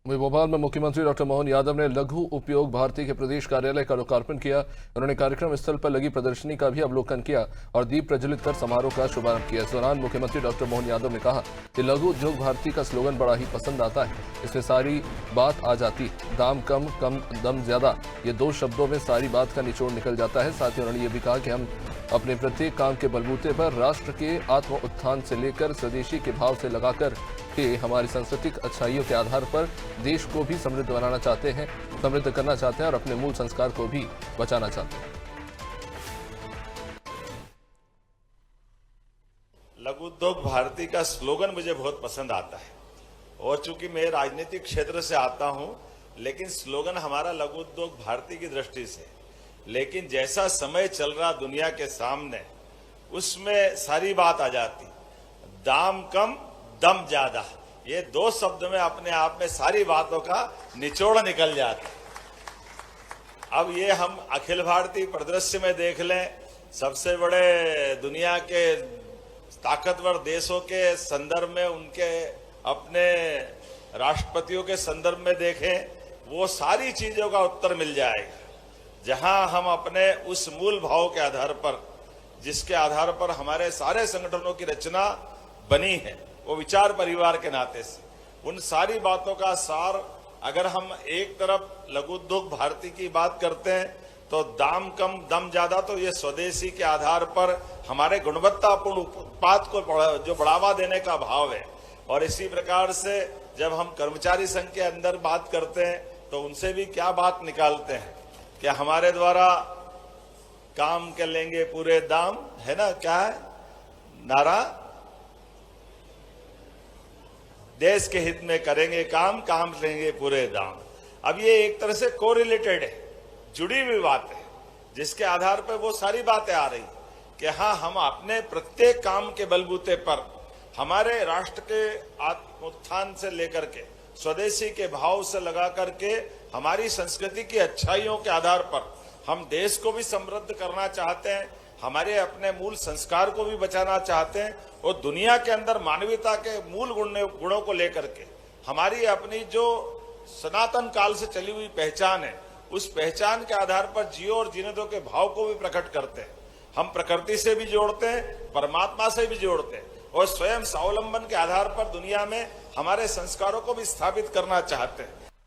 वहीं भोपाल में मुख्यमंत्री डॉक्टर मोहन यादव ने लघु उपयोग भारती के प्रदेश कार्यालय का लोकार्पण किया। उन्होंने कार्यक्रम स्थल पर लगी प्रदर्शनी का भी अवलोकन किया और दीप प्रज्वलित कर समारोह का शुभारंभ किया। इस दौरान मुख्यमंत्री डॉक्टर मोहन यादव ने कहा कि लघु उद्योग भारती का स्लोगन बड़ा ही पसंद आता है। इसमें सारी बात आ जाती, दाम कम कम दम ज्यादा, ये दो शब्दों में सारी बात का निचोड़ निकल जाता है। साथ ही उन्होंने ये भी कहा कि हम अपने प्रत्येक काम के बलबूते पर राष्ट्र के आत्म उत्थान से लेकर स्वदेशी के भाव से लगाकर के हमारी सांस्कृतिक अच्छाइयों के आधार पर देश को भी समृद्ध बनाना चाहते हैं, समृद्ध करना चाहते हैं और अपने मूल संस्कार को भी बचाना चाहते हैं। लघु उद्योग भारती का स्लोगन मुझे बहुत पसंद आता है और चूंकि मैं राजनीतिक क्षेत्र से आता हूं, लेकिन स्लोगन हमारा लघु उद्योग भारती की दृष्टि से, लेकिन जैसा समय चल रहा दुनिया के सामने, उसमें सारी बात आ जाती, दाम कम दम ज्यादा, ये दो शब्द में अपने आप में सारी बातों का निचोड़ निकल जाता। अब ये हम अखिल भारतीय परिदृश्य में देख लें, सबसे बड़े दुनिया के ताकतवर देशों के संदर्भ में, उनके अपने राष्ट्रपतियों के संदर्भ में देखें, वो सारी चीजों का उत्तर मिल जाएगा। जहां हम अपने उस मूल भाव के आधार पर, जिसके आधार पर हमारे सारे संगठनों की रचना बनी है, वो विचार परिवार के नाते से, उन सारी बातों का सार अगर हम एक तरफ लघु उद्योग भारती की बात करते हैं तो दाम कम दम ज्यादा, तो ये स्वदेशी के आधार पर हमारे गुणवत्तापूर्ण उत्पाद को जो बढ़ावा देने का भाव है। और इसी प्रकार से जब हम कर्मचारी संघ के अंदर बात करते हैं तो उनसे भी क्या बात निकालते हैं कि हमारे द्वारा काम के लेंगे पूरे दाम, है ना, क्या है नारा, देश के हित में करेंगे काम, काम लेंगे पूरे दाम। अब ये एक तरह से कोरिलेटेड है, जुड़ी हुई बात है, जिसके आधार पर वो सारी बातें आ रही कि हाँ, हम अपने प्रत्येक काम के बलबूते पर हमारे राष्ट्र के आत्मोत्थान से लेकर के स्वदेशी के भाव से लगा करके हमारी संस्कृति की अच्छाइयों के आधार पर हम देश को भी समृद्ध करना चाहते हैं, हमारे अपने मूल संस्कार को भी बचाना चाहते हैं और दुनिया के अंदर मानवीयता के मूल गुणों को लेकर के हमारी अपनी जो सनातन काल से चली हुई पहचान है, उस पहचान के आधार पर जियो और जीने दो के भाव को भी प्रकट करते हैं। हम प्रकृति से भी जोड़ते हैं, परमात्मा से भी जोड़ते हैं और स्वयं स्वावलंबन के आधार पर दुनिया में हमारे संस्कारों को भी स्थापित करना चाहते हैं।